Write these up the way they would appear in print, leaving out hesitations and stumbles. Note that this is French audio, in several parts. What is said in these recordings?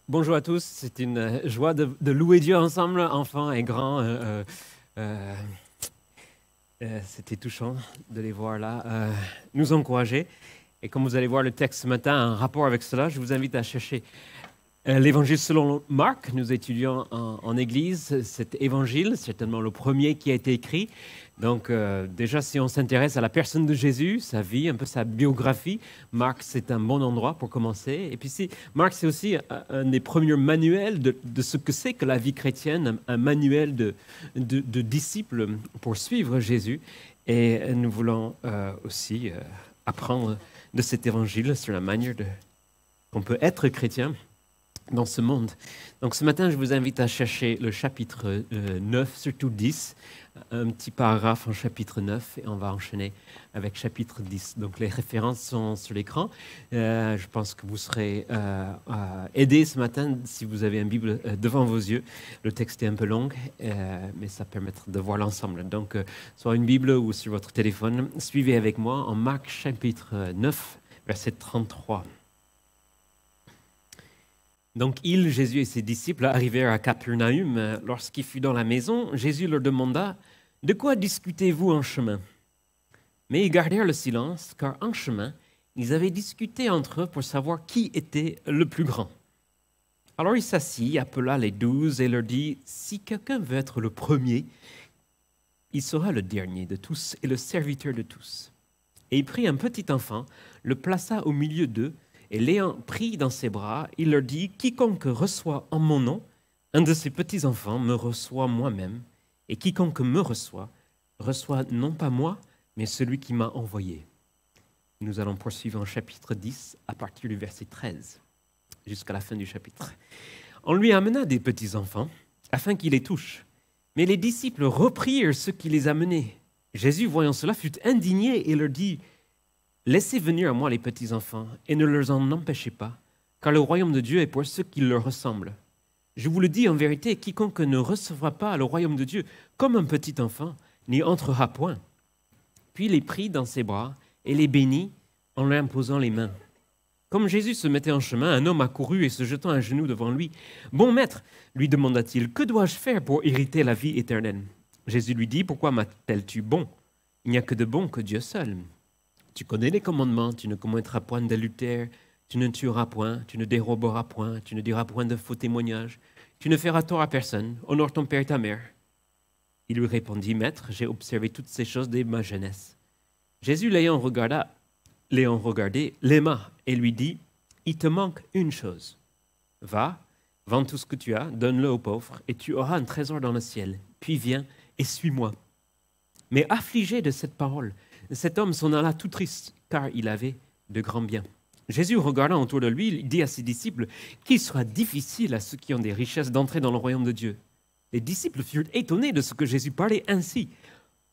Bonjour à tous, c'est une joie de louer Dieu ensemble, enfants et grands. Euh, C'était touchant de les voir là, nous encourager. Et comme vous allez voir le texte ce matin, en rapport avec cela, je vous invite à chercher l'Évangile selon Marc. Nous étudions en Église cet Évangile, c'est certainement le premier qui a été écrit. Donc déjà, si on s'intéresse à la personne de Jésus, sa vie, un peu sa biographie, Marc, c'est un bon endroit pour commencer. Et puis Marc, c'est aussi un des premiers manuels de ce que c'est que la vie chrétienne, un manuel de disciples pour suivre Jésus. Et nous voulons aussi apprendre de cet évangile sur la manière qu'on peut être chrétien dans ce monde. Donc ce matin, je vous invite à chercher le chapitre 9, surtout 10, un petit paragraphe en chapitre 9, et on va enchaîner avec chapitre 10. Donc les références sont sur l'écran. Je pense que vous serez aidés ce matin si vous avez une Bible devant vos yeux. Le texte est un peu long, mais ça permet de voir l'ensemble. Donc, soit une Bible ou sur votre téléphone, suivez avec moi en Marc chapitre 9, verset 33. Donc, Jésus et ses disciples arrivèrent à Capernaum. Lorsqu'il fut dans la maison, Jésus leur demanda « De quoi discutez-vous en chemin ?» Mais ils gardèrent le silence, car en chemin, ils avaient discuté entre eux pour savoir qui était le plus grand. Alors il s'assit, appela les 12 et leur dit « Si quelqu'un veut être le premier, il sera le dernier de tous et le serviteur de tous. » Et il prit un petit enfant, le plaça au milieu d'eux, et l'ayant pris dans ses bras, il leur dit, « Quiconque reçoit en mon nom, un de ces petits-enfants me reçoit moi-même, et quiconque me reçoit non pas moi, mais celui qui m'a envoyé. » Nous allons poursuivre en chapitre 10, à partir du verset 13, jusqu'à la fin du chapitre. On lui amena des petits-enfants, afin qu'il les touche. Mais les disciples reprirent ceux qui les amenaient. Jésus, voyant cela, fut indigné et leur dit, « Laissez venir à moi les petits-enfants, et ne leur en empêchez pas, car le royaume de Dieu est pour ceux qui leur ressemblent. Je vous le dis en vérité, quiconque ne recevra pas le royaume de Dieu comme un petit enfant, n'y entrera point. » Puis il les prit dans ses bras et les bénit en leur imposant les mains. Comme Jésus se mettait en chemin, un homme accourut et se jetant à genoux devant lui. « Bon maître, lui demanda-t-il, que dois-je faire pour hériter la vie éternelle ?» Jésus lui dit, « Pourquoi m'appelles-tu bon? Il n'y a que de bon que Dieu seul. Tu connais les commandements, tu ne commettras point d'adultère, tu ne tueras point, tu ne déroberas point, tu ne diras point de faux témoignages, tu ne feras tort à personne, honore ton père et ta mère. » Il lui répondit, « Maître, j'ai observé toutes ces choses dès ma jeunesse. » Jésus, l'ayant regardé, l'aima et lui dit, « Il te manque une chose. Va, vends tout ce que tu as, donne-le aux pauvres, et tu auras un trésor dans le ciel. Puis viens et suis-moi. » Mais affligé de cette parole, cet homme s'en alla tout triste, car il avait de grands biens. Jésus, regardant autour de lui, il dit à ses disciples, « Qu'il sera difficile à ceux qui ont des richesses d'entrer dans le royaume de Dieu. » Les disciples furent étonnés de ce que Jésus parlait ainsi.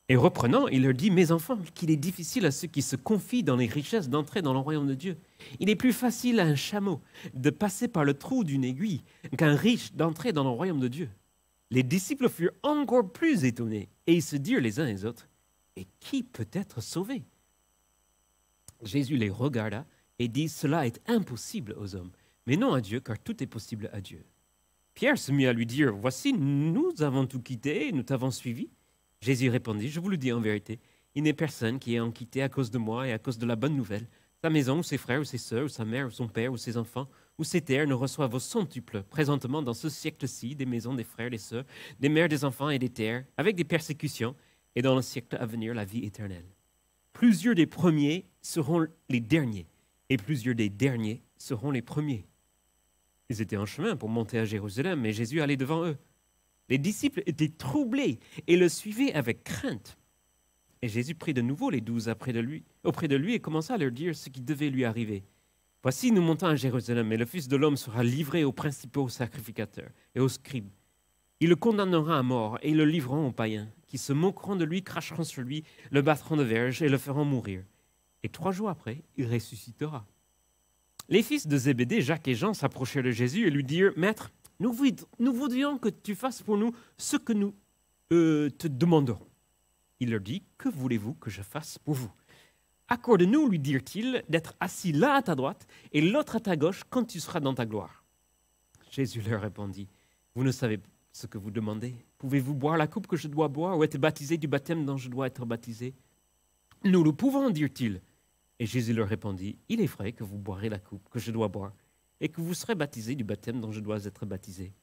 Et reprenant, il leur dit, « Mes enfants, qu'il est difficile à ceux qui se confient dans les richesses d'entrer dans le royaume de Dieu. Il est plus facile à un chameau de passer par le trou d'une aiguille qu'un riche d'entrer dans le royaume de Dieu. » Les disciples furent encore plus étonnés, et ils se dirent les uns les autres, « Et qui peut être sauvé ?» Jésus les regarda et dit, « Cela est impossible aux hommes, mais non à Dieu, car tout est possible à Dieu. » Pierre se mit à lui dire, « Voici, nous avons tout quitté, et nous t'avons suivi. » Jésus répondit, « Je vous le dis en vérité, il n'est personne qui ait quitté à cause de moi et à cause de la bonne nouvelle. Sa maison, ou ses frères, ou ses sœurs, ou sa mère, ou son père, ou ses enfants, ou ses terres ne reçoivent au centuple, présentement dans ce siècle-ci, des maisons, des frères, des sœurs, des mères, des enfants et des terres, avec des persécutions, et dans le siècle à venir, la vie éternelle. Plusieurs des premiers seront les derniers, et plusieurs des derniers seront les premiers. » Ils étaient en chemin pour monter à Jérusalem, et Jésus allait devant eux. Les disciples étaient troublés et le suivaient avec crainte. Et Jésus prit de nouveau les 12 auprès de lui et commença à leur dire ce qui devait lui arriver. « Voici, nous montons à Jérusalem, et le Fils de l'homme sera livré aux principaux sacrificateurs et aux scribes. Il le condamnera à mort et le livreront aux païens, qui se moqueront de lui, cracheront sur lui, le battront de verge et le feront mourir. Et 3 jours après, il ressuscitera. » Les fils de Zébédée, Jacques et Jean, s'approchèrent de Jésus et lui dirent, « Maître, nous voudrions que tu fasses pour nous ce que nous te demanderons. » Il leur dit, « Que voulez-vous que je fasse pour vous? Accorde-nous, lui dirent-ils, d'être assis l'un à ta droite et l'autre à ta gauche quand tu seras dans ta gloire. » Jésus leur répondit, « Vous ne savez ce que vous demandez. Pouvez-vous boire la coupe que je dois boire ou être baptisé du baptême dont je dois être baptisé ?» « Nous le pouvons, dirent-ils. Et Jésus leur répondit, « Il est vrai que vous boirez la coupe que je dois boire et que vous serez baptisés du baptême dont je dois être baptisé.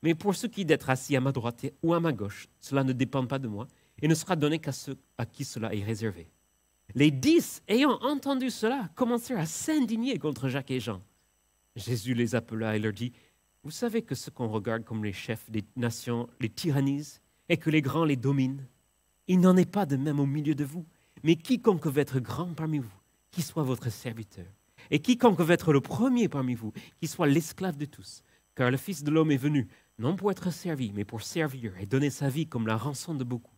Mais pour ce qui est d'être assis à ma droite ou à ma gauche, cela ne dépend pas de moi et ne sera donné qu'à ceux à qui cela est réservé. » Les 10, ayant entendu cela, commencèrent à s'indigner contre Jacques et Jean. Jésus les appela et leur dit, « Vous savez que ceux qu'on regarde comme les chefs des nations les tyrannisent et que les grands les dominent. Il n'en est pas de même au milieu de vous, mais quiconque veut être grand parmi vous, qui soit votre serviteur. Et quiconque veut être le premier parmi vous, qui soit l'esclave de tous. Car le Fils de l'homme est venu, non pour être servi, mais pour servir et donner sa vie comme la rançon de beaucoup. »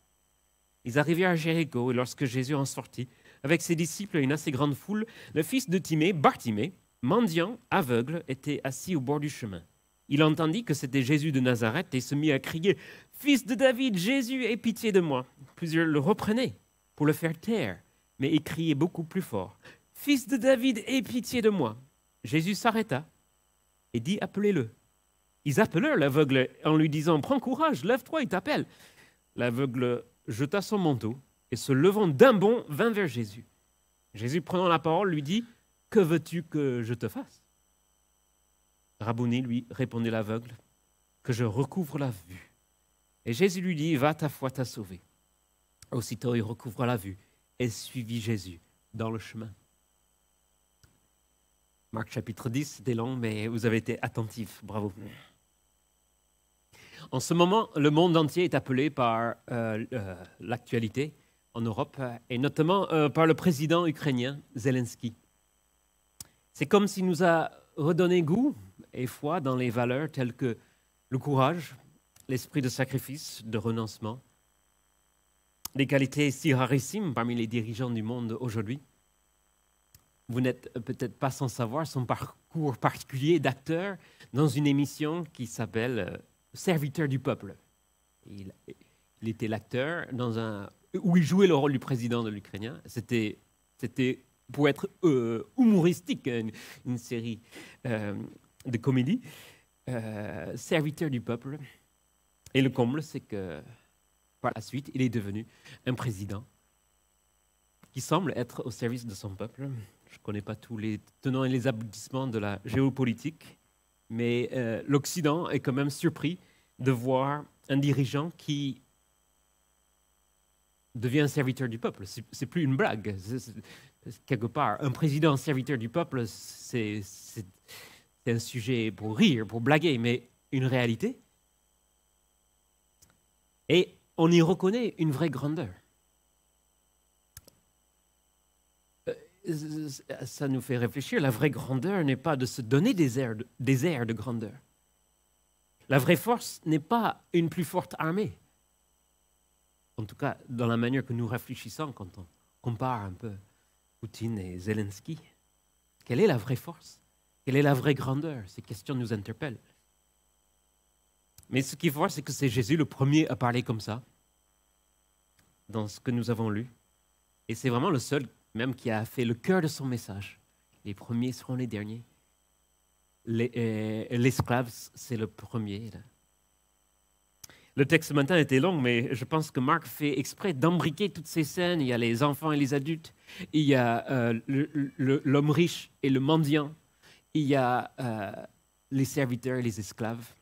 Ils arrivèrent à Jéricho, et lorsque Jésus en sortit, avec ses disciples et une assez grande foule, le fils de Timée, Bartimée, mendiant, aveugle, était assis au bord du chemin. Il entendit que c'était Jésus de Nazareth et se mit à crier, « Fils de David, Jésus, aie pitié de moi !» Plusieurs le reprenaient pour le faire taire, mais il criait beaucoup plus fort, « Fils de David, aie pitié de moi !» Jésus s'arrêta et dit, « Appelez-le. » Ils appelèrent l'aveugle en lui disant, « Prends courage, lève-toi, il t'appelle. » L'aveugle jeta son manteau et se levant d'un bond, vint vers Jésus. Jésus, prenant la parole, lui dit, « Que veux-tu que je te fasse ?» Rabouni, lui, répondit l'aveugle, « Que je recouvre la vue. » Et Jésus lui dit, « Va, ta foi t'a sauvé. » Aussitôt, il recouvra la vue et suivit Jésus dans le chemin. Marc chapitre 10, c'était long, mais vous avez été attentifs, bravo. En ce moment, le monde entier est appelé par l'actualité en Europe, et notamment par le président ukrainien Zelensky. C'est comme s'il nous a redonné goût et foi dans les valeurs telles que le courage, l'esprit de sacrifice, de renoncement, des qualités si rarissimes parmi les dirigeants du monde aujourd'hui. Vous n'êtes peut-être pas sans savoir son parcours particulier d'acteur dans une émission qui s'appelle Serviteur du peuple. Il était l'acteur où il jouait le rôle du président de l'Ukrainien. C'était pour être humoristique, une série de comédie. Serviteur du peuple. Et le comble, c'est que par la suite, il est devenu un président qui semble être au service de son peuple. Je ne connais pas tous les tenants et les aboutissements de la géopolitique, mais l'Occident est quand même surpris de voir un dirigeant qui devient un serviteur du peuple. C'est plus une blague. Quelque part, un président serviteur du peuple, c'est un sujet pour rire, pour blaguer, mais une réalité. Et on y reconnaît une vraie grandeur. Ça nous fait réfléchir. La vraie grandeur n'est pas de se donner des airs de grandeur. La vraie force n'est pas une plus forte armée. En tout cas, dans la manière que nous réfléchissons quand on compare un peu Poutine et Zelensky. Quelle est la vraie force? Quelle est la vraie grandeur? Ces questions nous interpellent. Mais ce qui est fort, c'est que c'est Jésus le premier à parler comme ça, dans ce que nous avons lu. Et c'est vraiment le seul même qui a fait le cœur de son message. Les premiers seront les derniers. L'esclave, c'est le premier. Là. Le texte ce matin était long, mais je pense que Marc fait exprès d'embriquer toutes ces scènes. Il y a les enfants et les adultes. Il y a l'homme riche et le mendiant. Il y a les serviteurs et les esclaves.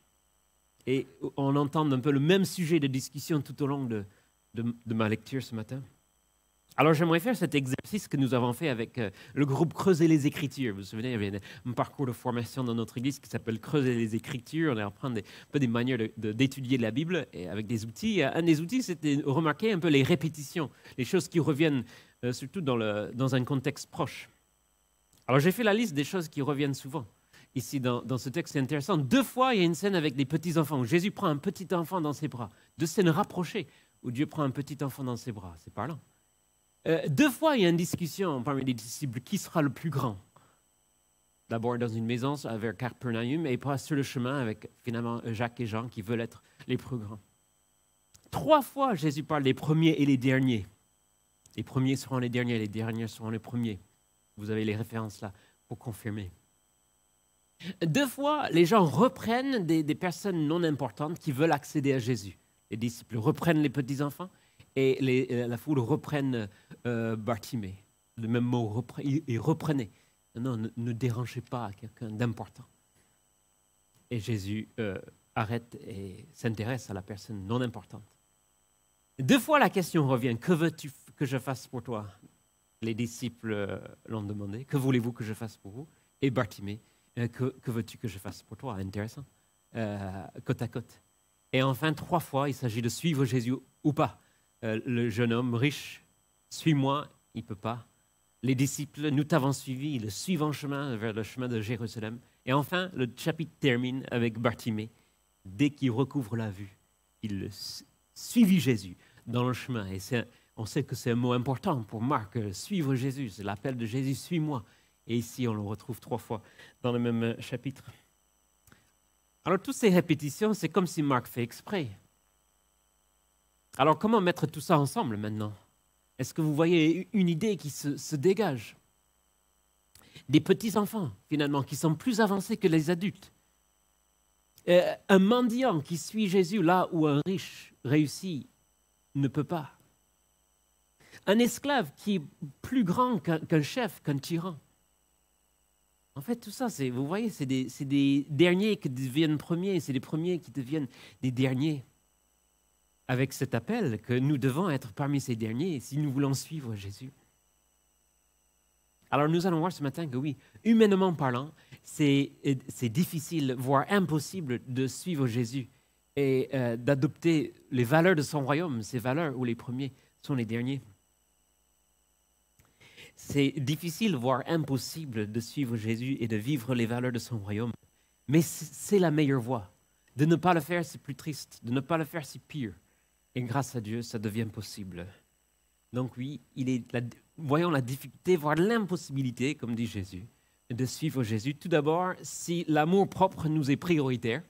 Et on entend un peu le même sujet de discussion tout au long de ma lecture ce matin. Alors, j'aimerais faire cet exercice que nous avons fait avec le groupe Creuser les Écritures. Vous vous souvenez, il y avait un parcours de formation dans notre église qui s'appelle Creuser les Écritures. On allait apprendre un peu des manières d'étudier la Bible et avec des outils. Un des outils, c'était remarquer un peu les répétitions, les choses qui reviennent surtout dans un contexte proche. Alors, j'ai fait la liste des choses qui reviennent souvent. Ici, dans ce texte, c'est intéressant. 2 fois, il y a une scène avec des petits-enfants où Jésus prend un petit enfant dans ses bras. 2 scènes rapprochées où Dieu prend un petit enfant dans ses bras. C'est parlant. 2 fois, il y a une discussion parmi les disciples. Qui sera le plus grand? D'abord dans une maison vers Capernaum et pas sur le chemin avec finalement Jacques et Jean qui veulent être les plus grands. 3 fois, Jésus parle des premiers et les derniers. Les premiers seront les derniers seront les premiers. Vous avez les références là pour confirmer. 2 fois, les gens reprennent des personnes non importantes qui veulent accéder à Jésus. Les disciples reprennent les petits-enfants et la foule reprenne Bartimée. Le même mot, ils reprenaient. Non, ne dérangez pas quelqu'un d'important. Et Jésus arrête et s'intéresse à la personne non importante. 2 fois, la question revient, que veux-tu que je fasse pour toi? Les disciples l'ont demandé, que voulez-vous que je fasse pour vous? Et Bartimée, que veux-tu que je fasse pour toi? Intéressant, côte à côte. Et enfin, 3 fois, il s'agit de suivre Jésus ou pas. Le jeune homme riche, suis-moi, il ne peut pas. Les disciples, nous t'avons suivi, ils le suivent en chemin vers le chemin de Jérusalem. Et enfin, le chapitre termine avec Bartimée. Dès qu'il recouvre la vue, il suivit Jésus dans le chemin. Et on sait que c'est un mot important pour Marc, suivre Jésus, c'est l'appel de Jésus, suis-moi. Et ici, on le retrouve 3 fois dans le même chapitre. Alors, toutes ces répétitions, c'est comme si Marc fait exprès. Alors, comment mettre tout ça ensemble maintenant? Est-ce que vous voyez une idée qui se dégage? Des petits-enfants, finalement, qui sont plus avancés que les adultes. Un mendiant qui suit Jésus là où un riche réussi ne peut pas. Un esclave qui est plus grand qu'un chef, qu'un tyran. En fait, tout ça, vous voyez, c'est des derniers qui deviennent premiers, c'est des premiers qui deviennent des derniers. Avec cet appel que nous devons être parmi ces derniers si nous voulons suivre Jésus. Alors nous allons voir ce matin que oui, humainement parlant, c'est difficile, voire impossible de suivre Jésus et d'adopter les valeurs de son royaume, ces valeurs où les premiers sont les derniers. C'est difficile, voire impossible de suivre Jésus et de vivre les valeurs de son royaume. Mais c'est la meilleure voie. De ne pas le faire, c'est plus triste. De ne pas le faire, c'est pire. Et grâce à Dieu, ça devient possible. Donc oui, voyons la difficulté, voire l'impossibilité, comme dit Jésus, de suivre Jésus. Tout d'abord, si l'amour propre nous est prioritaire.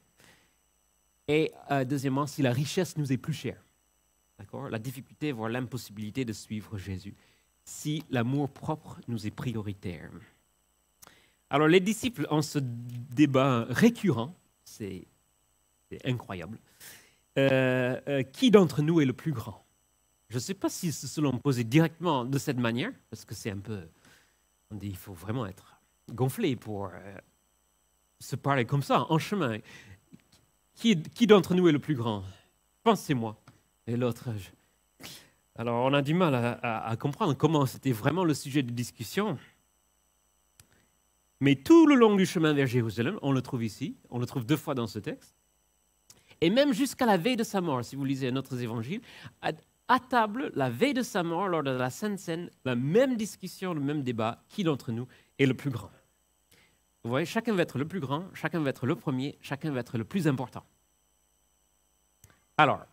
Et deuxièmement, si la richesse nous est plus chère. D'accord? La difficulté, voire l'impossibilité de suivre Jésus. Si l'amour propre nous est prioritaire. Alors les disciples ont ce débat récurrent, c'est incroyable. Qui d'entre nous est le plus grand? Je ne sais pas si se l'ont posé directement de cette manière, parce que c'est un peu, on dit, il faut vraiment être gonflé pour se parler comme ça, en chemin. Qui d'entre nous est le plus grand? Je pense que c'est moi. Et l'autre, alors on a du mal à comprendre comment c'était vraiment le sujet de discussion. Mais tout le long du chemin vers Jérusalem, on le trouve ici, on le trouve 2 fois dans ce texte. Et même jusqu'à la veille de sa mort, si vous lisez un autre évangile, à table, la veille de sa mort, lors de la Sainte Seine, la même discussion, le même débat, qui d'entre nous est le plus grand? Vous voyez, chacun va être le plus grand, chacun va être le premier, chacun va être le plus important. Alors,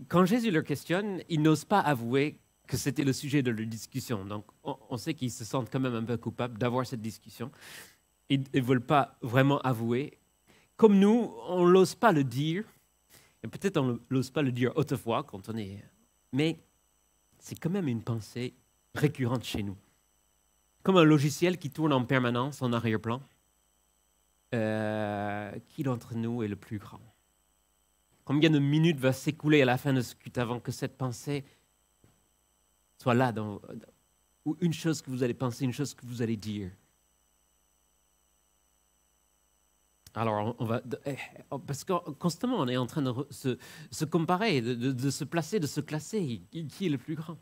quand Jésus leur questionne, ils n'osent pas avouer que c'était le sujet de leur discussion. Donc, on sait qu'ils se sentent quand même un peu coupables d'avoir cette discussion. Ils ne veulent pas vraiment avouer. Comme nous, on n'ose pas le dire. Et peut-être on n'ose pas le dire autrefois quand on est... Mais c'est quand même une pensée récurrente chez nous. Comme un logiciel qui tourne en permanence en arrière-plan. Qui d'entre nous est le plus grand? Combien de minutes va s'écouler à la fin de ce culte avant que cette pensée soit là, ou une chose que vous allez penser, une chose que vous allez dire? Alors, parce que constamment, on est en train de se comparer, de se placer, de se classer. Qui est le plus grand?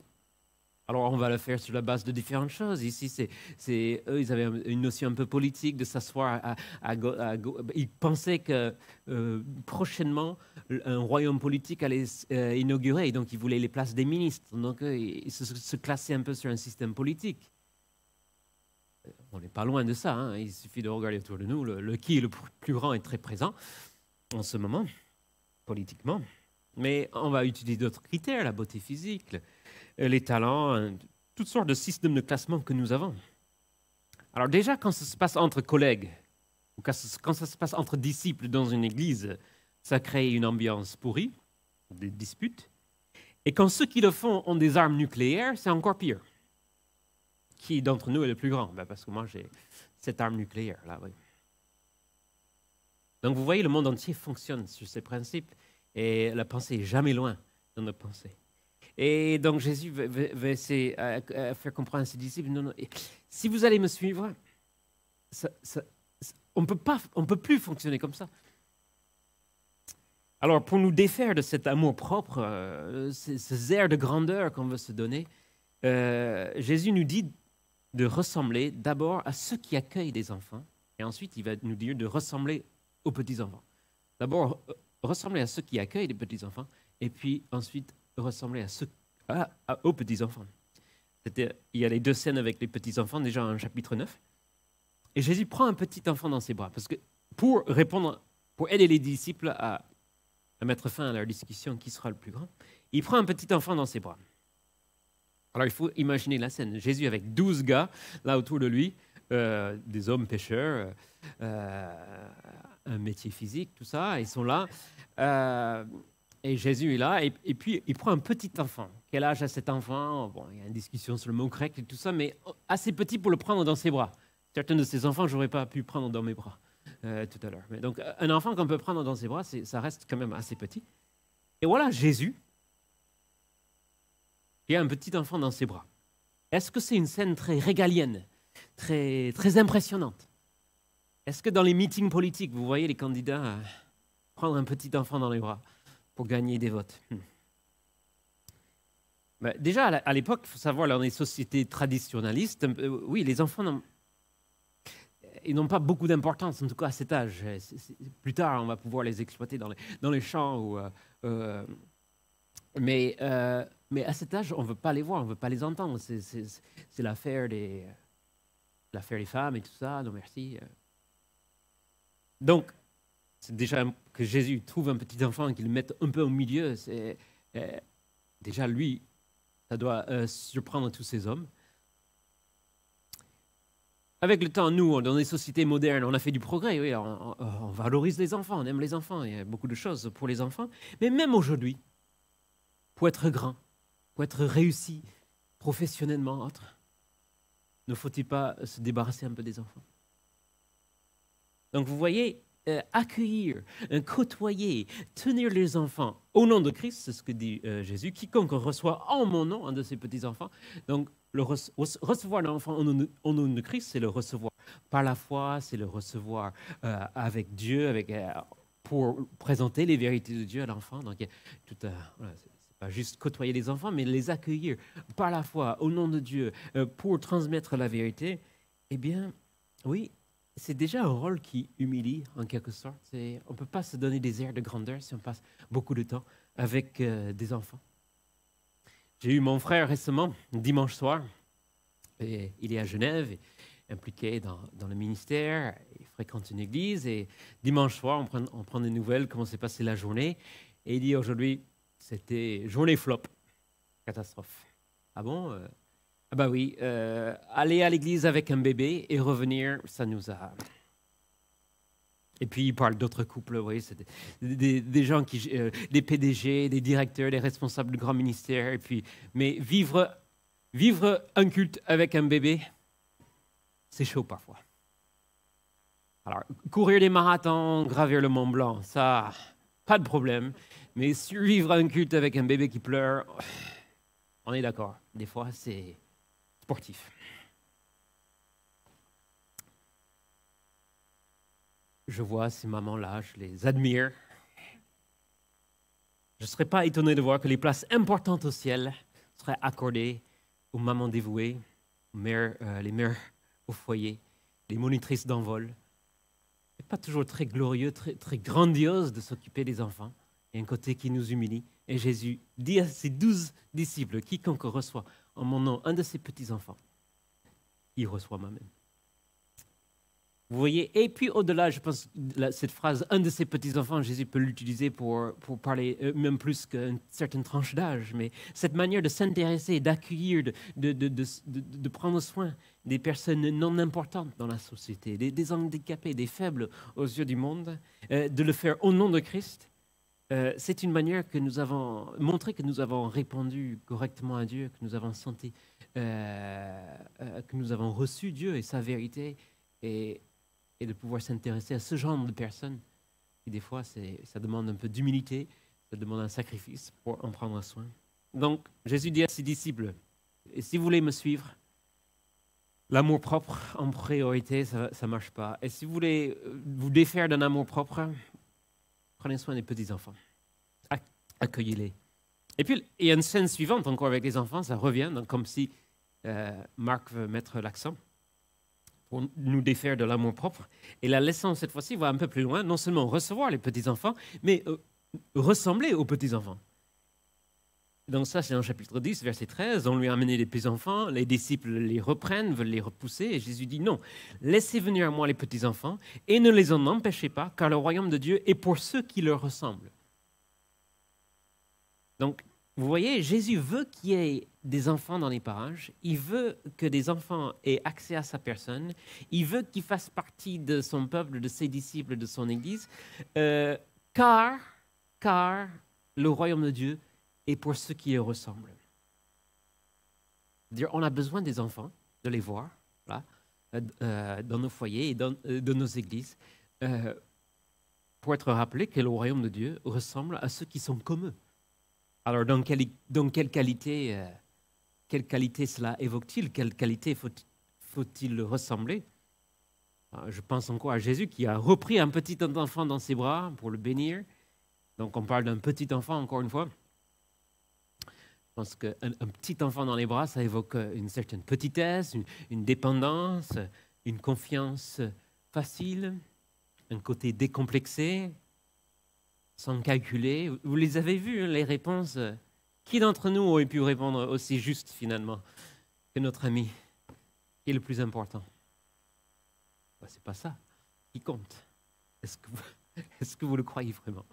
Alors, on va le faire sur la base de différentes choses. Ici, eux, ils avaient une notion un peu politique de s'asseoir ils pensaient que prochainement, un royaume politique allait inaugurer. Donc, ils voulaient les places des ministres. Donc, ils se classaient un peu sur un système politique. On n'est pas loin de ça. Hein. Il suffit de regarder autour de nous. Le qui est le plus grand est très présent en ce moment, politiquement. Mais on va utiliser d'autres critères, la beauté physique, les talents, toutes sortes de systèmes de classement que nous avons. Alors déjà, quand ça se passe entre collègues, ou quand ça se passe entre disciples dans une église, ça crée une ambiance pourrie, des disputes. Et quand ceux qui le font ont des armes nucléaires, c'est encore pire. Qui d'entre nous est le plus grand? Parce que moi, j'ai cette arme nucléaire là. Oui. Donc vous voyez, le monde entier fonctionne sur ces principes et la pensée est jamais loin dans nos pensées. Et donc Jésus va essayer à faire comprendre à ses disciples, non, non, si vous allez me suivre, on ne peut plus fonctionner comme ça. Alors pour nous défaire de cet amour propre, ces airs de grandeur qu'on veut se donner, Jésus nous dit de ressembler d'abord à ceux qui accueillent des enfants, et ensuite il va nous dire de ressembler aux petits-enfants. D'abord, ressembler à ceux qui accueillent les petits-enfants, et puis ensuite ressembler aux petits-enfants. Il y a les deux scènes avec les petits-enfants, déjà en chapitre 9. Et Jésus prend un petit enfant dans ses bras, parce que pour aider les disciples à mettre fin à leur discussion, qui sera le plus grand, il prend un petit enfant dans ses bras. Alors il faut imaginer la scène. Jésus avec 12 gars là autour de lui, des hommes pêcheurs, un métier physique, tout ça, ils sont là. Et Jésus est là, et puis il prend un petit enfant. Quel âge a cet enfant? Bon, il y a une discussion sur le mot grec et tout ça, mais assez petit pour le prendre dans ses bras. Certains de ces enfants, je n'aurais pas pu prendre dans mes bras tout à l'heure. Mais donc, un enfant qu'on peut prendre dans ses bras, ça reste quand même assez petit. Et voilà Jésus, qui a un petit enfant dans ses bras. Est-ce que c'est une scène très régalienne, très, très impressionnante? Est-ce que dans les meetings politiques, vous voyez les candidats prendre un petit enfant dans les bras pour gagner des votes? Ben, déjà, à l'époque, il faut savoir, dans les sociétés traditionnalistes, oui, les enfants ils n'ont pas beaucoup d'importance, en tout cas à cet âge. Plus tard, on va pouvoir les exploiter dans les champs. Mais à cet âge, on ne veut pas les voir, on ne veut pas les entendre. C'est l'affaire des femmes et tout ça. Non, merci. Donc, c'est déjà que Jésus trouve un petit enfant, qu'il le mette un peu au milieu. Déjà, lui, ça doit surprendre tous ces hommes. Avec le temps, nous, dans les sociétés modernes, on a fait du progrès. Oui, on valorise les enfants, on aime les enfants. Il y a beaucoup de choses pour les enfants. Mais même aujourd'hui, pour être grand, pour être réussi professionnellement, autre, ne faut-il pas se débarrasser un peu des enfants? Donc vous voyez, accueillir, côtoyer, tenir les enfants au nom de Christ, c'est ce que dit Jésus, quiconque reçoit en mon nom un de ces petits-enfants. Donc recevoir l'enfant au nom de Christ, c'est le recevoir par la foi, c'est le recevoir avec Dieu, pour présenter les vérités de Dieu à l'enfant. Donc voilà, pas juste côtoyer les enfants, mais les accueillir par la foi, au nom de Dieu, pour transmettre la vérité. Eh bien, oui, c'est déjà un rôle qui humilie, en quelque sorte. On ne peut pas se donner des airs de grandeur si on passe beaucoup de temps avec des enfants. J'ai eu mon frère récemment, dimanche soir, et il est à Genève, impliqué dans le ministère, il fréquente une église, et dimanche soir, on prend des nouvelles, comment s'est passée la journée, et il dit aujourd'hui, c'était journée flop, catastrophe. Ah bon Ah bah oui, aller à l'église avec un bébé et revenir, ça nous a... Et puis il parle d'autres couples, vous voyez, c'est des gens des PDG, des directeurs, des responsables de grands ministères, mais vivre un culte avec un bébé, c'est chaud parfois. Alors, courir des marathons, gravir le Mont Blanc, ça, pas de problème. Mais survivre à un culte avec un bébé qui pleure, on est d'accord. Des fois, c'est sportif. Je vois ces mamans-là, je les admire. Je ne serais pas étonné de voir que les places importantes au ciel seraient accordées aux mamans dévouées, les mères au foyer, les monitrices d'envol. Ce n'est pas toujours très glorieux, très, très grandiose de s'occuper des enfants. Il y a un côté qui nous humilie. Et Jésus dit à ses 12 disciples, quiconque reçoit en mon nom un de ces petits-enfants, il reçoit moi-même. Vous voyez, et puis au-delà, je pense, cette phrase, un de ces petits-enfants, Jésus peut l'utiliser pour parler même plus qu'une certaine tranche d'âge, mais cette manière de s'intéresser, d'accueillir, de prendre soin des personnes non importantes dans la société, des handicapés, des faibles aux yeux du monde, de le faire au nom de Christ, c'est une manière que nous avons montré que nous avons répondu correctement à Dieu, que nous avons senti, que nous avons reçu Dieu et sa vérité, et de pouvoir s'intéresser à ce genre de personnes. Et des fois, ça demande un peu d'humilité, ça demande un sacrifice pour en prendre soin. Donc, Jésus dit à ses disciples, et si vous voulez me suivre, l'amour propre en priorité, ça ne marche pas. Et si vous voulez vous défaire d'un amour propre, prenez soin des petits-enfants. Accueillez-les. Et puis, il y a une scène suivante encore avec les enfants, ça revient, donc comme si Marc veut mettre l'accent pour nous défaire de l'amour propre. Et la leçon, cette fois-ci, va un peu plus loin, non seulement recevoir les petits-enfants, mais ressembler aux petits-enfants. Donc ça, c'est dans le chapitre 10, verset 13. On lui a amené les petits-enfants, les disciples les reprennent, veulent les repousser, et Jésus dit non, laissez venir à moi les petits-enfants, et ne les en empêchez pas, car le royaume de Dieu est pour ceux qui leur ressemblent. Donc, vous voyez, Jésus veut qu'il y ait des enfants dans les parages, il veut que des enfants aient accès à sa personne, il veut qu'ils fassent partie de son peuple, de ses disciples, de son Église, car le royaume de Dieu est pour ceux qui les ressemblent. On a besoin des enfants, de les voir là, dans nos foyers et dans nos églises, pour être rappelé que le royaume de Dieu ressemble à ceux qui sont comme eux. Alors, dans quelle qualité cela évoque-t-il? Quelle qualité faut-il ressembler? Je pense encore à Jésus qui a repris un petit enfant dans ses bras pour le bénir. Donc, on parle d'un petit enfant, encore une fois. Je pense qu'un petit enfant dans les bras, ça évoque une certaine petitesse, une dépendance, une confiance facile, un côté décomplexé, sans calculer. Vous les avez vus, les réponses. Qui d'entre nous aurait pu répondre aussi juste, finalement, que notre ami? Qui est le plus important? Ce n'est pas ça qui compte. Est-ce que vous le croyez vraiment?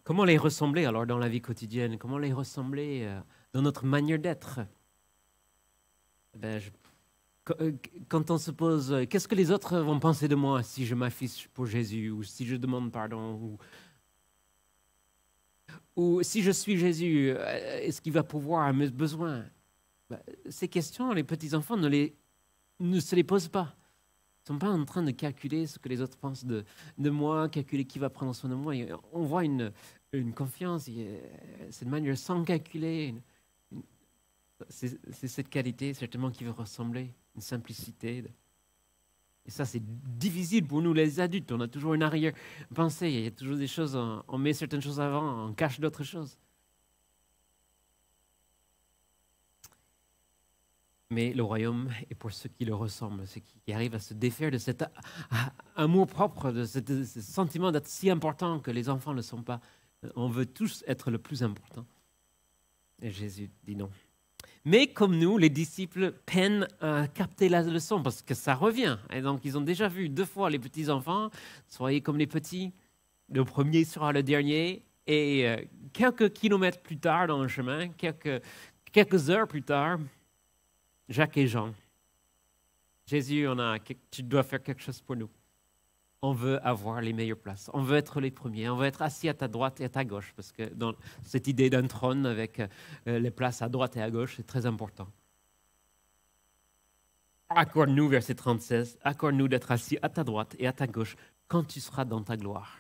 Comment les ressembler alors dans la vie quotidienne? Comment les ressembler dans notre manière d'être? Quand on se pose, qu'est-ce que les autres vont penser de moi si je m'affiche pour Jésus ou si je demande pardon ou si je suis Jésus, est-ce qu'il va pouvoir à mes besoins? Ces questions, les petits-enfants ne se les posent pas. Ils ne sont pas en train de calculer ce que les autres pensent de moi, calculer qui va prendre soin de moi. On voit une confiance, c'est une manière sans calculer. C'est cette qualité certainement qui veut ressembler, une simplicité. Et ça, c'est difficile pour nous les adultes. On a toujours une arrière-pensée. Il y a toujours des choses, on met certaines choses avant, on cache d'autres choses. Mais le royaume est pour ceux qui le ressemblent, ceux qui arrivent à se défaire de cet amour propre, de ce sentiment d'être si important que les enfants ne le sont pas. On veut tous être le plus important. Et Jésus dit non. Mais comme nous, les disciples peinent à capter la leçon parce que ça revient. Et donc, ils ont déjà vu 2 fois les petits-enfants. Soyez comme les petits. Le premier sera le dernier. Et quelques kilomètres plus tard dans le chemin, quelques heures plus tard, Jacques et Jean. Jésus, tu dois faire quelque chose pour nous. On veut avoir les meilleures places. On veut être les premiers. On veut être assis à ta droite et à ta gauche. Parce que dans cette idée d'un trône avec les places à droite et à gauche, c'est très important. Accorde-nous, verset 36, accorde-nous d'être assis à ta droite et à ta gauche quand tu seras dans ta gloire.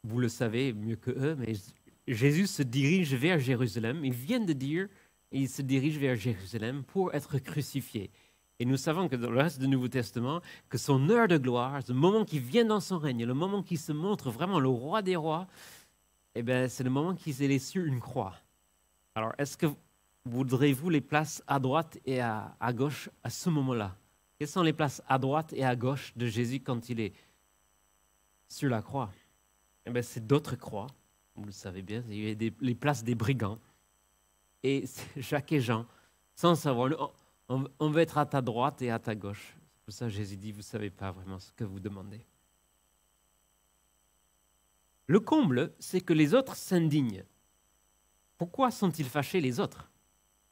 Vous le savez mieux que eux, mais Jésus se dirige vers Jérusalem. Il vient de dire, il se dirige vers Jérusalem pour être crucifié. Et nous savons que dans le reste du Nouveau Testament, que son heure de gloire, le moment qui vient dans son règne, le moment qui se montre vraiment le roi des rois, c'est le moment qu'il est sur une croix. Alors, est-ce que voudrez-vous les places à droite et à gauche à ce moment-là? Quelles sont les places à droite et à gauche de Jésus quand il est sur la croix? C'est d'autres croix, vous le savez bien, il y a les places des brigands. Et Jacques et Jean, sans savoir, on veut être à ta droite et à ta gauche. C'est pour ça que Jésus dit, vous ne savez pas vraiment ce que vous demandez. Le comble, c'est que les autres s'indignent. Pourquoi sont-ils fâchés les autres?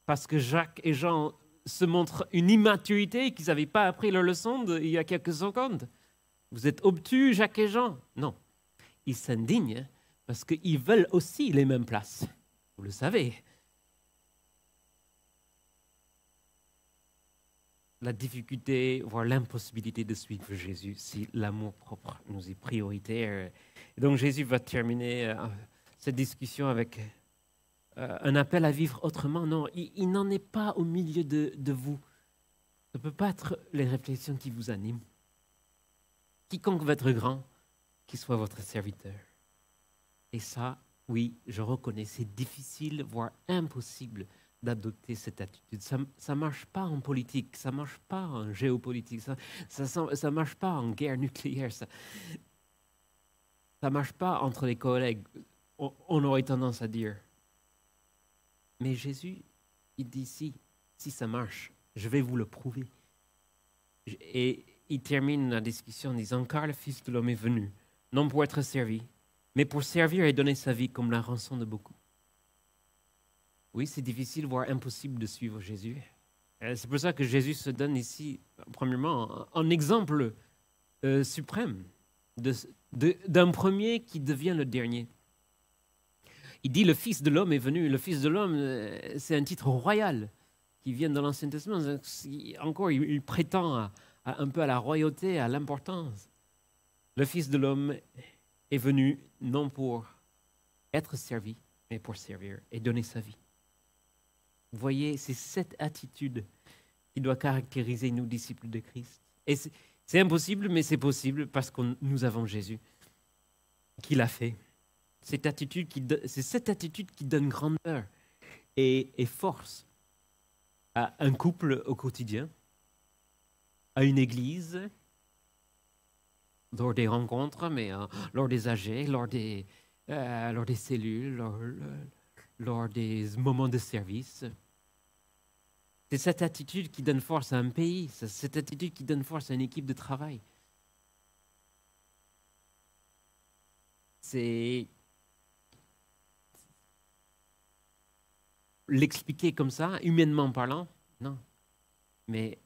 Parce que Jacques et Jean se montrent une immaturité qu'ils n'avaient pas appris leur leçon il y a quelques secondes. Vous êtes obtus, Jacques et Jean? Non. Ils s'indignent parce qu'ils veulent aussi les mêmes places. Vous le savez. la difficulté, voire l'impossibilité de suivre Jésus si l'amour propre nous est prioritaire. Et donc Jésus va terminer cette discussion avec un appel à vivre autrement. Non, il n'en est pas au milieu de vous. Ça ne peut pas être les réflexions qui vous animent. Quiconque veut être grand, qu'il soit votre serviteur. Et ça, oui, je reconnais, c'est difficile, voire impossible d'adopter cette attitude. Ça ne marche pas en politique, ça ne marche pas en géopolitique, ça ne marche pas en guerre nucléaire, ça ne marche pas entre les collègues, on aurait tendance à dire. Mais Jésus, il dit si ça marche, je vais vous le prouver. Et il termine la discussion en disant, car le Fils de l'homme est venu, non pour être servi, mais pour servir et donner sa vie comme la rançon de beaucoup. Oui, c'est difficile, voire impossible de suivre Jésus. C'est pour ça que Jésus se donne ici, premièrement, en exemple suprême d'un premier qui devient le dernier. Il dit le Fils de l'homme est venu. Le Fils de l'homme, c'est un titre royal qui vient dans l'Ancien Testament. Encore, il prétend un peu à la royauté, à l'importance. Le Fils de l'homme est venu non pour être servi, mais pour servir et donner sa vie. Vous voyez, c'est cette attitude qui doit caractériser nous, disciples de Christ. Et c'est impossible, mais c'est possible parce que nous avons Jésus qui l'a fait. C'est cette attitude qui donne grandeur et force à un couple au quotidien, à une église, lors des rencontres, mais lors des AG, lors des cellules, lors des moments de service. C'est cette attitude qui donne force à un pays, c'est cette attitude qui donne force à une équipe de travail. C'est l'expliquer comme ça, humainement parlant, non. Mais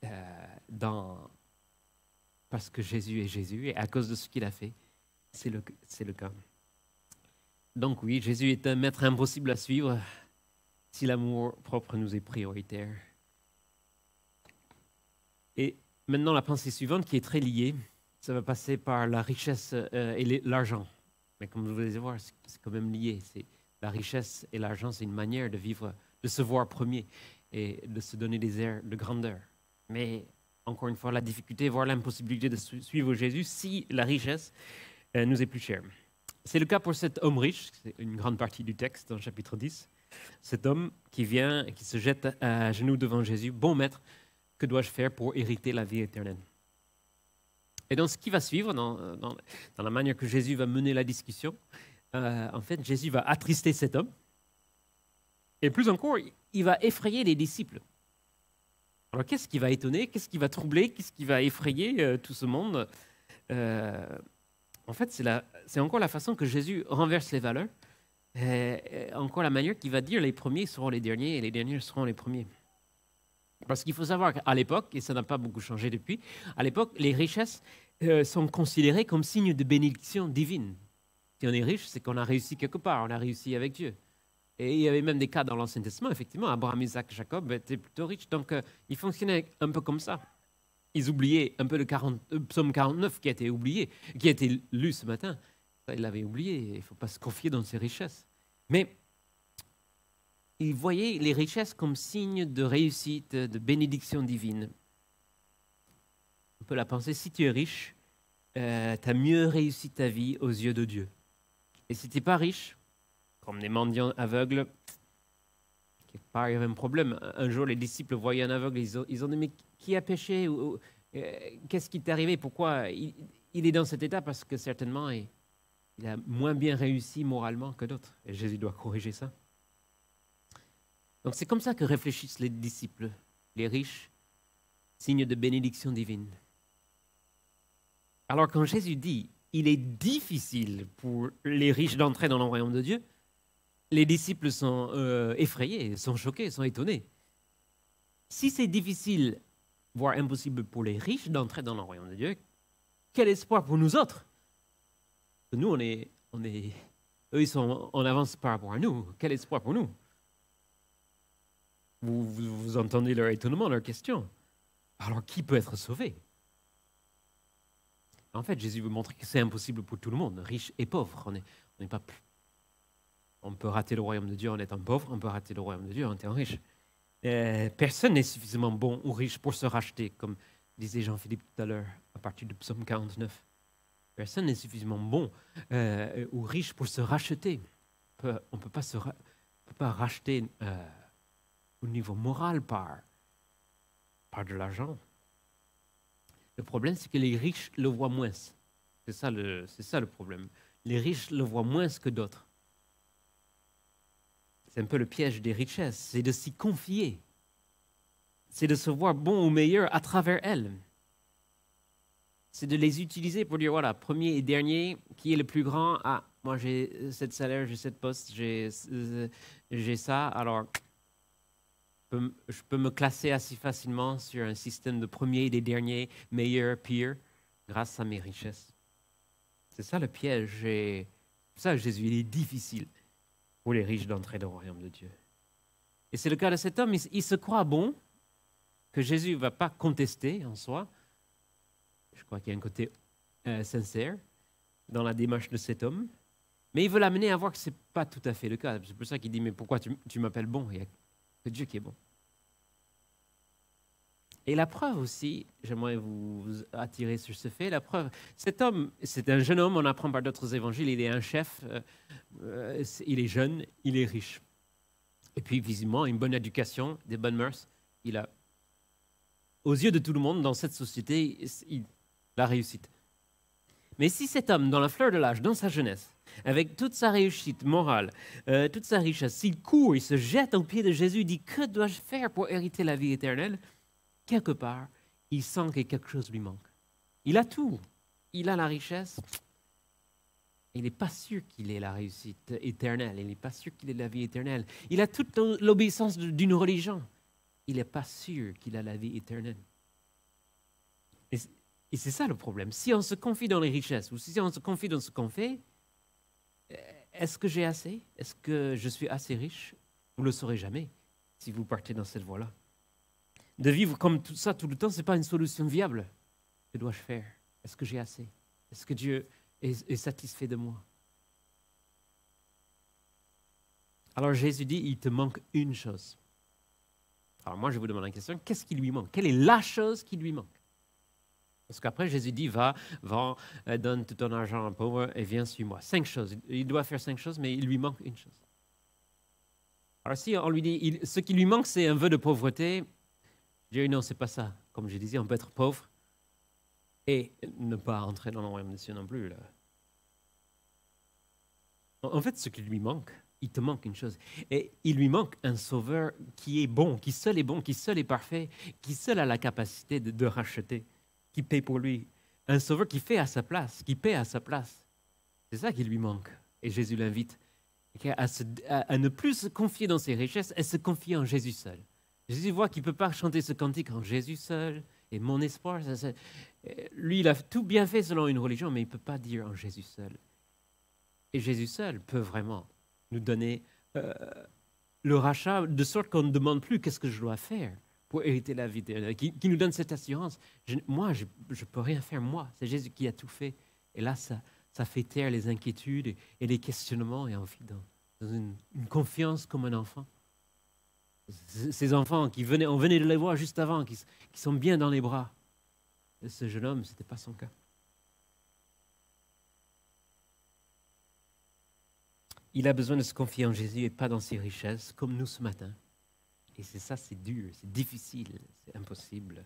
parce que Jésus est Jésus et à cause de ce qu'il a fait, c'est le cas. Donc oui, Jésus est un maître impossible à suivre si l'amour propre nous est prioritaire. Et maintenant, la pensée suivante qui est très liée, ça va passer par la richesse et l'argent. Mais comme vous allez voir, c'est quand même lié. La richesse et l'argent, c'est une manière de vivre, de se voir premier et de se donner des airs de grandeur. Mais encore une fois, la difficulté, voire l'impossibilité de suivre Jésus si la richesse nous est plus chère. C'est le cas pour cet homme riche, c'est une grande partie du texte dans le chapitre 10. Cet homme qui vient et qui se jette à genoux devant Jésus. Bon maître, que dois-je faire pour hériter la vie éternelle? Et dans ce qui va suivre, dans la manière que Jésus va mener la discussion, en fait, Jésus va attrister cet homme. Et plus encore, il va effrayer les disciples. Alors, qu'est-ce qui va étonner? Qu'est-ce qui va troubler? Qu'est-ce qui va effrayer tout ce monde? En fait, c'est encore la façon que Jésus renverse les valeurs. Encore la manière qu'il va dire les premiers seront les derniers et les derniers seront les premiers. Parce qu'il faut savoir qu'à l'époque, et ça n'a pas beaucoup changé depuis, à l'époque, les richesses sont considérées comme signe de bénédiction divine. Si on est riche, c'est qu'on a réussi quelque part, on a réussi avec Dieu. Et il y avait même des cas dans l'Ancien Testament, effectivement, Abraham, Isaac, Jacob étaient plutôt riches, donc ils fonctionnaient un peu comme ça. Ils oubliaient un peu le psaume 49 qui a été oublié, qui a été lu ce matin. Ça, ils l'avaient oublié, il ne faut pas se confier dans ses richesses. Mais ils voyaient les richesses comme signe de réussite, de bénédiction divine. On peut la penser, si tu es riche, tu as mieux réussi ta vie aux yeux de Dieu. Et si tu n'es pas riche, comme des mendiants aveugles, quelque part, il y avait un problème. Un jour, les disciples voyaient un aveugle, ils ont dit, mais qui a péché? Qu'est-ce qui t'est arrivé? Pourquoi il est dans cet état? Parce que certainement, il a moins bien réussi moralement que d'autres. Et Jésus doit corriger ça. Donc c'est comme ça que réfléchissent les disciples, les riches, signe de bénédiction divine. Alors quand Jésus dit, il est difficile pour les riches d'entrer dans le royaume de Dieu, les disciples sont effrayés, sont choqués, sont étonnés. Si c'est difficile, voire impossible pour les riches d'entrer dans le royaume de Dieu, quel espoir pour nous autres? Nous, eux, ils sont en avance par rapport à nous. Quel espoir pour nous? Vous entendez leur étonnement, leur question. Alors qui peut être sauvé? En fait, Jésus veut montrer que c'est impossible pour tout le monde, riche et pauvre. On n'est pas... On peut rater le royaume de Dieu en étant pauvre, on peut rater le royaume de Dieu en étant riche. Personne n'est suffisamment bon ou riche pour se racheter, comme disait Jean-Philippe tout à l'heure, à partir du psaume 49. Personne n'est suffisamment bon ou riche pour se racheter. On ne peut pas racheter au niveau moral par de l'argent. Le problème, c'est que les riches le voient moins. C'est ça le problème. Les riches le voient moins que d'autres. C'est un peu le piège des richesses, c'est de s'y confier. C'est de se voir bon ou meilleur à travers elles. C'est de les utiliser pour dire, voilà, premier et dernier, qui est le plus grand? Ah, moi j'ai cette salaire, j'ai cette poste, j'ai ça, alors je peux me classer assez facilement sur un système de premier et des derniers, meilleur, pire, grâce à mes richesses. C'est ça le piège. Et c'est ça que Jésus, il est difficile pour les riches d'entrer dans le royaume de Dieu. Et c'est le cas de cet homme, il se croit bon, que Jésus ne va pas contester en soi. Je crois qu'il y a un côté sincère dans la démarche de cet homme, mais il veut l'amener à voir que ce n'est pas tout à fait le cas. C'est pour ça qu'il dit, mais pourquoi tu m'appelles bon? Il y a que Dieu qui est bon. Et la preuve aussi, j'aimerais vous attirer sur ce fait, la preuve, cet homme, c'est un jeune homme, on apprend par d'autres évangiles, il est un chef, il est jeune, il est riche. Et puis visiblement, une bonne éducation, des bonnes mœurs, il a, aux yeux de tout le monde, dans cette société, la réussite. Mais si cet homme, dans la fleur de l'âge, dans sa jeunesse, avec toute sa réussite morale, toute sa richesse, s'il court, il se jette aux pieds de Jésus, il dit, que dois-je faire pour hériter la vie éternelle? Quelque part, il sent que quelque chose lui manque. Il a tout. Il a la richesse. Il n'est pas sûr qu'il ait la réussite éternelle. Il n'est pas sûr qu'il ait la vie éternelle. Il a toute l'obéissance d'une religion. Il n'est pas sûr qu'il a la vie éternelle. Et c'est ça le problème. Si on se confie dans les richesses ou si on se confie dans ce qu'on fait, est-ce que j'ai assez? Est-ce que je suis assez riche? Vous ne le saurez jamais si vous partez dans cette voie-là. De vivre comme tout ça tout le temps, ce n'est pas une solution viable. Que dois-je faire? Est-ce que j'ai assez? Est-ce que Dieu est satisfait de moi? Alors Jésus dit, il te manque une chose. Alors moi, je vous demande la question, qu'est-ce qui lui manque? Quelle est la chose qui lui manque? Parce qu'après, Jésus dit, va, vends, donne tout ton argent aux pauvres et viens suis-moi. 5 choses. Il doit faire 5 choses, mais il lui manque une chose. Alors si on lui dit, ce qui lui manque, c'est un vœu de pauvreté, je dis non, c'est pas ça. Comme je disais, on peut être pauvre et ne pas entrer dans le royaume des cieux non plus. Là. En fait, ce qui lui manque, il te manque une chose. Et il lui manque un sauveur qui est bon, qui seul est bon, qui seul est parfait, qui seul a la capacité de racheter, qui paie pour lui. Un sauveur qui fait à sa place, qui paie à sa place. C'est ça qui lui manque. Et Jésus l'invite à ne plus se confier dans ses richesses et se confier en Jésus seul. Jésus voit qu'il ne peut pas chanter ce cantique en Jésus seul et mon espoir. Lui, il a tout bien fait selon une religion, mais il ne peut pas dire en Jésus seul. Et Jésus seul peut vraiment nous donner le rachat de sorte qu'on ne demande plus qu'est-ce que je dois faire pour hériter la vie éternelle, qui nous donne cette assurance. Moi, je ne peux rien faire, moi. C'est Jésus qui a tout fait. Et là, ça fait taire les inquiétudes et les questionnements et on vit dans une confiance comme un enfant. Ces enfants on venait de les voir juste avant, qui sont bien dans les bras. Et ce jeune homme, ce n'était pas son cas. Il a besoin de se confier en Jésus et pas dans ses richesses, comme nous ce matin. Et c'est dur, c'est difficile, c'est impossible,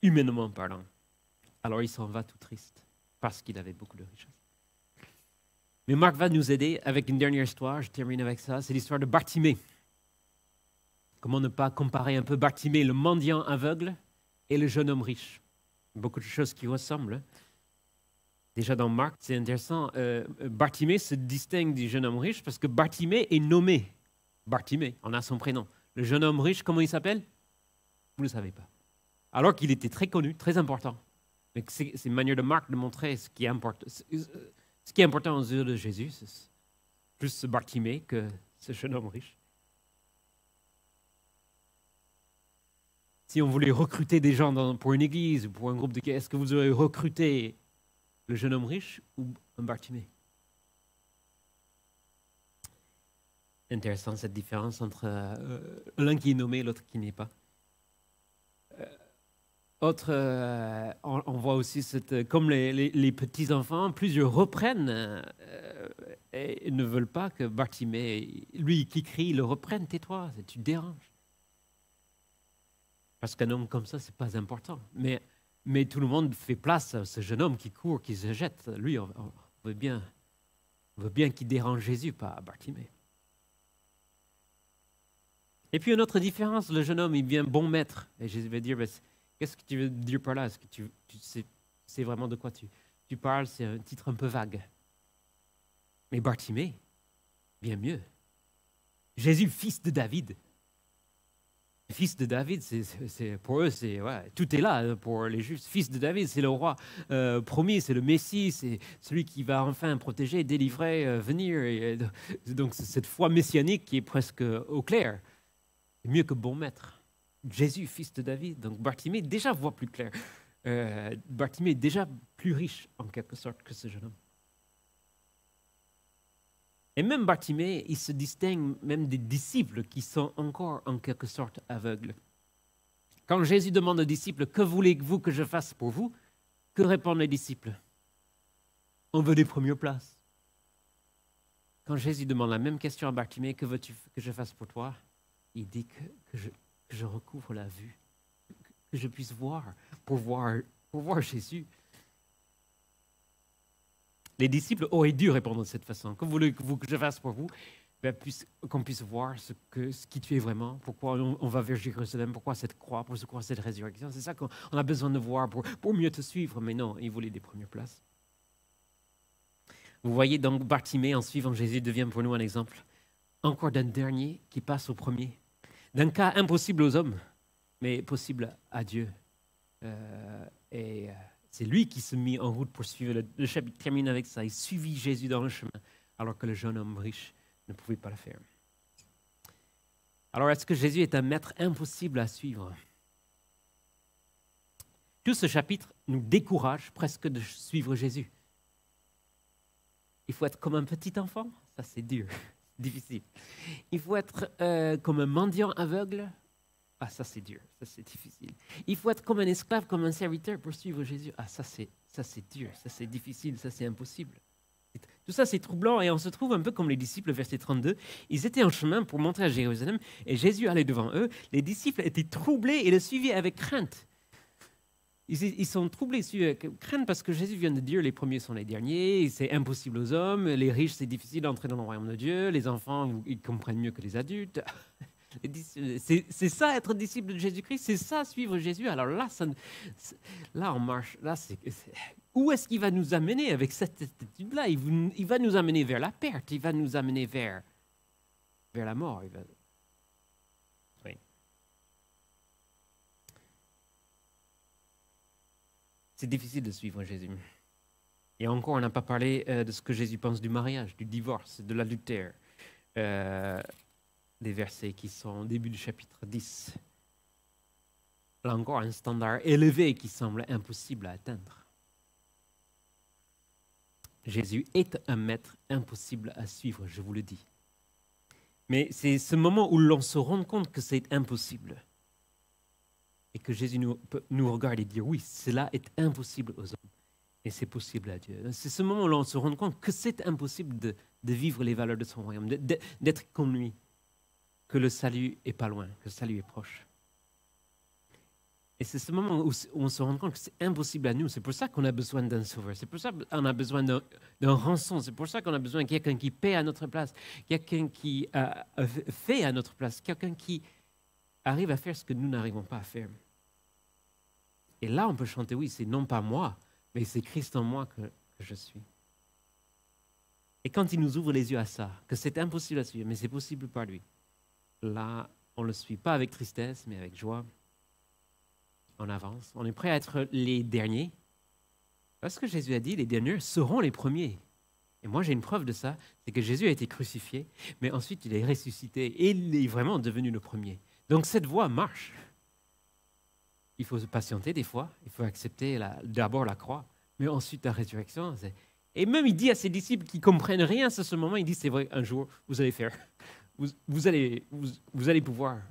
humainement parlant. Alors il s'en va tout triste, parce qu'il avait beaucoup de richesses. Mais Marc va nous aider avec une dernière histoire, je termine avec ça, c'est l'histoire de Bartimée. Comment ne pas comparer un peu Bartimée, le mendiant aveugle, et le jeune homme riche? Beaucoup de choses qui ressemblent. Déjà dans Marc, c'est intéressant, Bartimée se distingue du jeune homme riche parce que Bartimée est nommé Bartimée, on a son prénom. Le jeune homme riche, comment il s'appelle? Vous ne le savez pas. Alors qu'il était très connu, très important. Mais c'est une manière de Marc de montrer ce qui est important aux yeux de Jésus. C'est plus ce Bartimée que ce jeune homme riche. Si on voulait recruter des gens pour une église ou pour un groupe de... Est-ce que vous auriez recruté le jeune homme riche ou un Bartimée? Intéressant cette différence entre l'un qui est nommé et l'autre qui n'est pas. On voit aussi, comme les petits-enfants, plusieurs reprennent et ne veulent pas que Bartimée, lui qui crie, le reprenne, tais-toi, tu te déranges. Parce qu'un homme comme ça, c'est pas important. Mais tout le monde fait place à ce jeune homme qui court, qui se jette. Lui, on veut bien qu'il dérange Jésus, pas Bartimée. Et puis une autre différence, le jeune homme, il vient bon maître. Et Jésus va dire, qu'est-ce que tu veux dire par là? Est-ce que tu sais vraiment de quoi tu parles? C'est un titre un peu vague. Mais Bartimée, bien mieux. Jésus, fils de David. Fils de David, pour eux, tout est là pour les Juifs. Fils de David, c'est le roi promis, c'est le Messie, c'est celui qui va enfin protéger, délivrer, venir. Donc c'est cette foi messianique qui est presque au clair. C'est mieux que bon maître. Jésus, fils de David. Donc Bartimée déjà voit plus clair. Bartimée est déjà plus riche en quelque sorte que ce jeune homme. Et même Bartimée, il se distingue même des disciples qui sont encore en quelque sorte aveugles. Quand Jésus demande aux disciples, que voulez-vous que je fasse pour vous? Que répondent les disciples? On veut des premières places. Quand Jésus demande la même question à Bartimée, que veux-tu que je fasse pour toi? Il dit que je recouvre la vue, que je puisse voir, pour voir Jésus. Les disciples auraient dû répondre de cette façon. Que voulez-vous que je fasse pour vous? Qu'on puisse voir ce qui tu es vraiment, pourquoi on va vers Jérusalem, pourquoi cette croix, pourquoi cette résurrection. C'est ça qu'on a besoin de voir pour mieux te suivre. Mais non, ils voulaient des premières places. Vous voyez donc Bartimée, en suivant Jésus, devient pour nous un exemple encore d'un dernier qui passe au premier. D'un cas impossible aux hommes, mais possible à Dieu. C'est lui qui se mit en route pour suivre. Le chapitre termine avec ça. Il suivit Jésus dans le chemin, alors que le jeune homme riche ne pouvait pas le faire. Alors, est-ce que Jésus est un maître impossible à suivre? Tout ce chapitre nous décourage presque de suivre Jésus. Il faut être comme un petit enfant, ça c'est dur, difficile. Il faut être comme un mendiant aveugle. Ah, ça c'est dur, ça c'est difficile. Il faut être comme un esclave, comme un serviteur pour suivre Jésus. Ah, ça c'est dur, ça c'est difficile, ça c'est impossible. Tout ça c'est troublant et on se trouve un peu comme les disciples, verset 32. Ils étaient en chemin pour monter à Jérusalem et Jésus allait devant eux. Les disciples étaient troublés et le suivaient avec crainte. Ils sont troublés, avec crainte parce que Jésus vient de dire les premiers sont les derniers, c'est impossible aux hommes, les riches c'est difficile d'entrer dans le royaume de Dieu, les enfants ils comprennent mieux que les adultes. C'est ça être disciple de Jésus-Christ, c'est ça suivre Jésus. Alors là, là on marche. Là, où est-ce qu'il va nous amener avec cette attitude-là? Il va nous amener vers la perte, il va nous amener vers la mort. Oui. C'est difficile de suivre Jésus. Et encore, on n'a pas parlé de ce que Jésus pense du mariage, du divorce, de l'adultère. Des versets qui sont au début du chapitre 10. Là encore, un standard élevé qui semble impossible à atteindre. Jésus est un maître impossible à suivre, je vous le dis. Mais c'est ce moment où l'on se rend compte que c'est impossible. Et que Jésus nous regarde et dit, oui, cela est impossible aux hommes. Et c'est possible à Dieu. C'est ce moment où l'on se rend compte que c'est impossible de vivre les valeurs de son royaume, d'être comme lui. Que le salut est pas loin, que le salut est proche. Et c'est ce moment où on se rend compte que c'est impossible à nous. C'est pour ça qu'on a besoin d'un sauveur. C'est pour ça qu'on a besoin d'un rançon. C'est pour ça qu'on a besoin de quelqu'un qui paie à notre place, quelqu'un qui fait à notre place, quelqu'un qui arrive à faire ce que nous n'arrivons pas à faire. Et là, on peut chanter, oui, c'est non pas moi, mais c'est Christ en moi que je suis. Et quand il nous ouvre les yeux à ça, que c'est impossible à suivre, mais c'est possible par lui, là, on ne le suit pas avec tristesse, mais avec joie. On avance. On est prêt à être les derniers. Parce que Jésus a dit, les derniers seront les premiers. Et moi, j'ai une preuve de ça, c'est que Jésus a été crucifié, mais ensuite, il est ressuscité et il est vraiment devenu le premier. Donc, cette voie marche. il faut se patienter des fois, il faut accepter d'abord la croix, mais ensuite la résurrection. Et même il dit à ses disciples qui comprennent rien à ce moment, il dit c'est vrai, un jour vous allez faire, vous allez pouvoir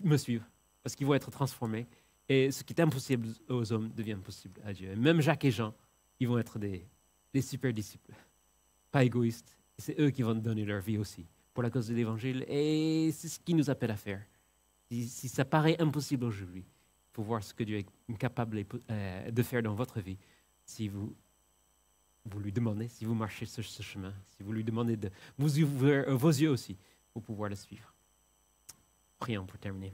me suivre parce qu'ils vont être transformés. Et ce qui est impossible aux hommes devient possible à Dieu. Et même Jacques et Jean, ils vont être des super disciples, pas égoïstes. C'est eux qui vont donner leur vie aussi pour la cause de l'Évangile. Et c'est ce qu'il nous appelle à faire. Si ça paraît impossible aujourd'hui, il faut voir ce que Dieu est capable de faire dans votre vie si vous lui demandez, si vous marchez sur ce chemin, si vous lui demandez de vous ouvrir vos yeux aussi pour pouvoir le suivre. Prions pour terminer.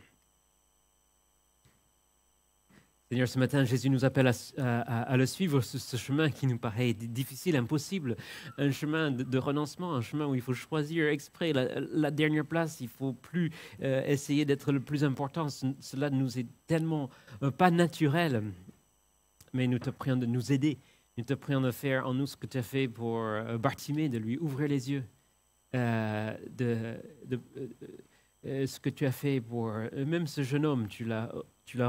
Seigneur, ce matin, Jésus nous appelle à le suivre sur ce chemin qui nous paraît difficile, impossible, un chemin de renoncement, un chemin où il faut choisir exprès la dernière place, il ne faut plus essayer d'être le plus important. Cela nous est tellement pas naturel, mais nous te prions de nous aider. Nous te prions de faire en nous ce que tu as fait pour Bartimée, de lui ouvrir les yeux, ce que tu as fait pour même ce jeune homme, tu l'as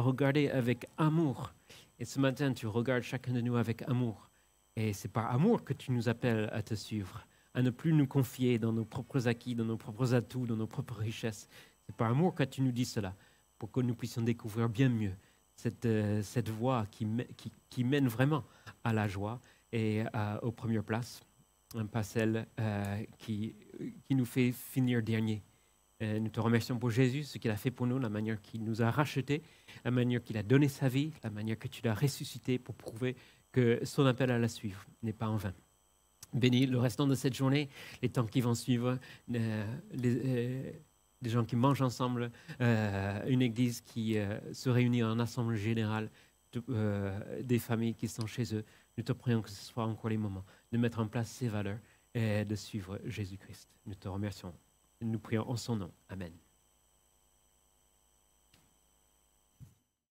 regardé avec amour. Et ce matin, tu regardes chacun de nous avec amour. Et c'est par amour que tu nous appelles à te suivre, à ne plus nous confier dans nos propres acquis, dans nos propres atouts, dans nos propres richesses. C'est par amour que tu nous dis cela, pour que nous puissions découvrir bien mieux cette voie qui mène vraiment à la joie et aux premières places, pas celle qui nous fait finir dernier. Nous te remercions pour Jésus, ce qu'il a fait pour nous, la manière qu'il nous a rachetés, la manière qu'il a donné sa vie, la manière que tu l'as ressuscité pour prouver que son appel à la suivre n'est pas en vain. Bénis le restant de cette journée, les temps qui vont suivre, les gens qui mangent ensemble, une église qui se réunit en assemblée générale, des familles qui sont chez eux. Nous te prions que ce soit encore les moments de mettre en place ces valeurs et de suivre Jésus-Christ. Nous te remercions. Nous prions en son nom. Amen.